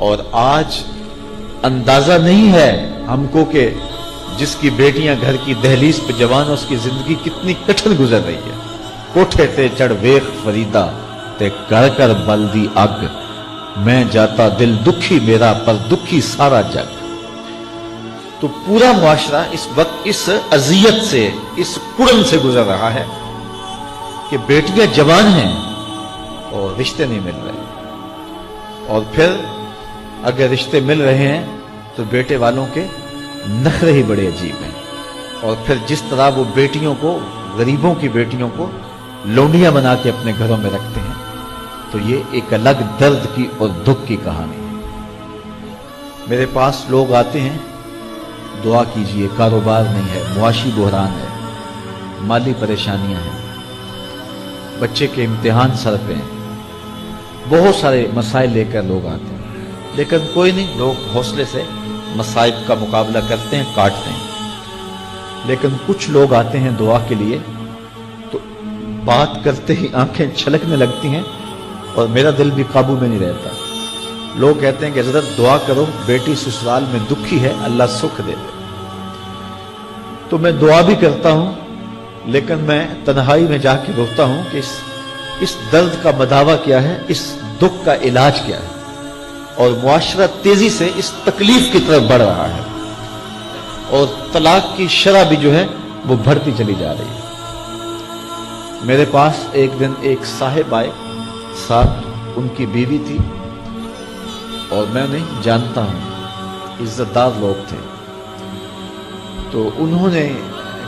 اور آج اندازہ نہیں ہے ہم کو کہ جس کی بیٹیاں گھر کی دہلیز پہ جوان، اس کی زندگی کتنی کٹھن گزر رہی ہے۔ کوٹھے تے چڑھ ویخ فریدا تے کر کر بلدی اگ، میں جاتا دل دکھی میرا پر دکھی سارا جگ۔ تو پورا معاشرہ اس وقت اس اذیت سے، اس کڑن سے گزر رہا ہے کہ بیٹیاں جوان ہیں اور رشتے نہیں مل رہے، اور پھر اگر رشتے مل رہے ہیں تو بیٹے والوں کے نخرے ہی بڑے عجیب ہیں، اور پھر جس طرح وہ بیٹیوں کو، غریبوں کی بیٹیوں کو لونڈیاں بنا کے اپنے گھروں میں رکھتے ہیں، تو یہ ایک الگ درد کی اور دکھ کی کہانی ہے۔ میرے پاس لوگ آتے ہیں، دعا کیجئے، کاروبار نہیں ہے، معاشی بحران ہے، مالی پریشانیاں ہیں، بچے کے امتحان سر پہ ہیں، بہت سارے مسائل لے کر لوگ آتے ہیں، لیکن کوئی نہیں، لوگ حوصلے سے مصائب کا مقابلہ کرتے ہیں، کاٹتے ہیں۔ لیکن کچھ لوگ آتے ہیں دعا کے لیے تو بات کرتے ہی آنکھیں چھلکنے لگتی ہیں اور میرا دل بھی قابو میں نہیں رہتا۔ لوگ کہتے ہیں کہ حضرت دعا کرو، بیٹی سسرال میں دکھی ہے، اللہ سکھ دے دے۔ تو میں دعا بھی کرتا ہوں، لیکن میں تنہائی میں جا کے روتا ہوں کہ اس درد کا مداوا کیا ہے، اس دکھ کا علاج کیا ہے، اور معاشرہ تیزی سے اس تکلیف کی طرف بڑھ رہا ہے، اور طلاق کی شرح بھی جو ہے وہ بڑھتی چلی جا رہی ہے۔ میرے پاس ایک دن ایک صاحب آئے، ساتھ ان کی بیوی تھی، اور میں نہیں جانتا ہوں، عزت دار لوگ تھے۔ تو انہوں نے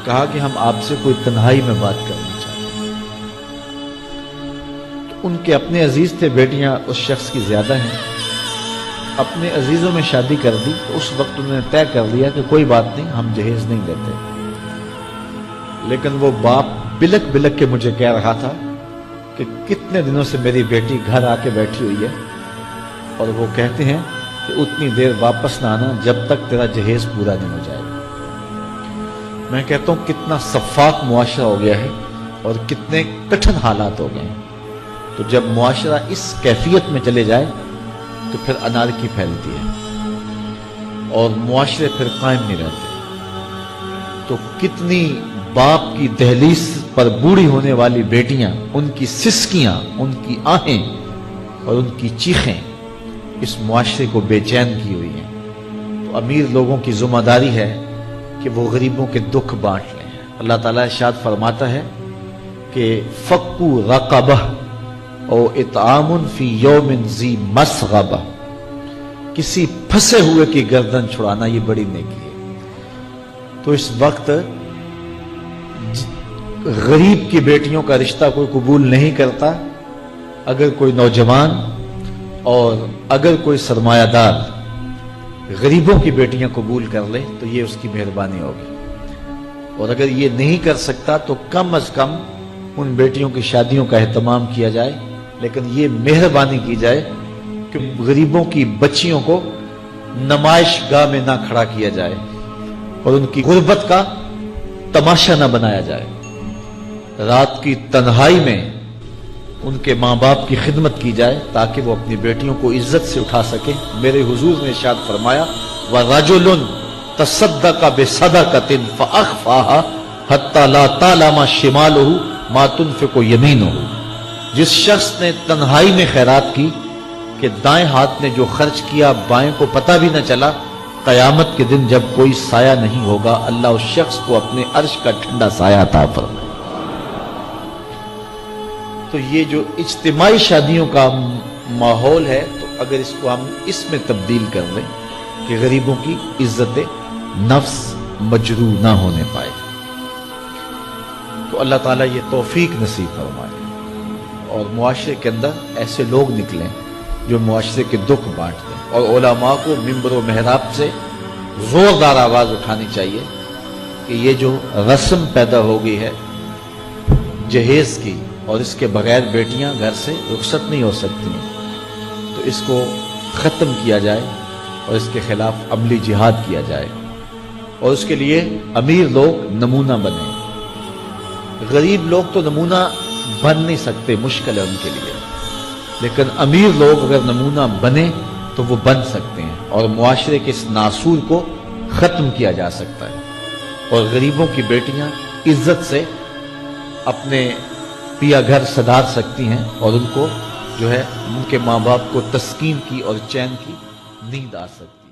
کہا کہ ہم آپ سے کوئی تنہائی میں بات کرنا چاہتے ہیں۔ تو ان کے اپنے عزیز تھے، بیٹیاں اس شخص کی زیادہ ہیں، اپنے عزیزوں میں شادی کر دی۔ تو اس وقت انہوں نے طے کر لیا کہ کوئی بات نہیں، ہم جہیز نہیں دیتے۔ لیکن وہ باپ بلک بلک کے مجھے کہہ رہا تھا کہ کتنے دنوں سے میری بیٹی گھر آ کے بیٹھی ہوئی ہے، اور وہ کہتے ہیں کہ اتنی دیر واپس نہ آنا جب تک تیرا جہیز پورا نہیں ہو جائے گا۔ میں کہتا ہوں کتنا صفاق معاشرہ ہو گیا ہے اور کتنے کٹھن حالات ہو گئے ہیں۔ تو جب معاشرہ اس کیفیت میں چلے جائے تو پھر انارکی پھیلتی ہے اور معاشرے پھر قائم نہیں رہتے۔ تو کتنی باپ کی دہلیز پر بوڑھی ہونے والی بیٹیاں، ان کی سسکیاں، ان کی آہیں اور ان کی چیخیں اس معاشرے کو بے چین کی ہوئی ہیں۔ تو امیر لوگوں کی ذمہ داری ہے کہ وہ غریبوں کے دکھ بانٹ لیں۔ اللہ تعالیٰ ارشاد فرماتا ہے کہ فَقُّ رَقَبَةٍ او اطعام فی یوم ذی مسغبہ، کسی پھنسے ہوئے کی گردن چھڑانا یہ بڑی نیکی ہے۔ تو اس وقت غریب کی بیٹیوں کا رشتہ کوئی قبول نہیں کرتا۔ اگر کوئی نوجوان اور اگر کوئی سرمایہ دار غریبوں کی بیٹیاں قبول کر لے تو یہ اس کی مہربانی ہوگی، اور اگر یہ نہیں کر سکتا تو کم از کم ان بیٹیوں کی شادیوں کا اہتمام کیا جائے، لیکن یہ مہربانی کی جائے کہ غریبوں کی بچیوں کو نمائش گاہ میں نہ کھڑا کیا جائے اور ان کی غربت کا تماشا نہ بنایا جائے۔ رات کی تنہائی میں ان کے ماں باپ کی خدمت کی جائے تاکہ وہ اپنی بیٹیوں کو عزت سے اٹھا سکیں۔ میرے حضور نے ارشاد فرمایا وَرَجُلٌ تَصَدَّقَ بِصَدَقَةٍ فَأَخْفَاهَا حَتَّى لَا تَعْلَمَ شِمَالُهُ مَا تُنْفِقُ يَمِينُهُ، جس شخص نے تنہائی میں خیرات کی کہ دائیں ہاتھ نے جو خرچ کیا بائیں کو پتہ بھی نہ چلا، قیامت کے دن جب کوئی سایہ نہیں ہوگا اللہ اس شخص کو اپنے عرش کا ٹھنڈا سایہ عطا فرمائے۔ تو یہ جو اجتماعی شادیوں کا ماحول ہے، تو اگر اس کو ہم اس میں تبدیل کر لیں کہ غریبوں کی عزت نفس مجروح نہ ہونے پائے، تو اللہ تعالیٰ یہ توفیق نصیب فرمائے اور معاشرے کے اندر ایسے لوگ نکلیں جو معاشرے کے دکھ بانٹ دیں۔ اور علماء کو منبر و محراب سے زوردار آواز اٹھانی چاہیے کہ یہ جو رسم پیدا ہو گئی ہے جہیز کی، اور اس کے بغیر بیٹیاں گھر سے رخصت نہیں ہو سکتی ہیں، تو اس کو ختم کیا جائے اور اس کے خلاف عملی جہاد کیا جائے، اور اس کے لیے امیر لوگ نمونہ بنیں۔ غریب لوگ تو نمونہ بن نہیں سکتے، مشکل ہے ان کے لیے، لیکن امیر لوگ اگر نمونہ بنے تو وہ بن سکتے ہیں اور معاشرے کے اس ناسور کو ختم کیا جا سکتا ہے، اور غریبوں کی بیٹیاں عزت سے اپنے پیا گھر سدھار سکتی ہیں، اور ان کو جو ہے ان کے ماں باپ کو تسکین کی اور چین کی نیند آ سکتی ہے۔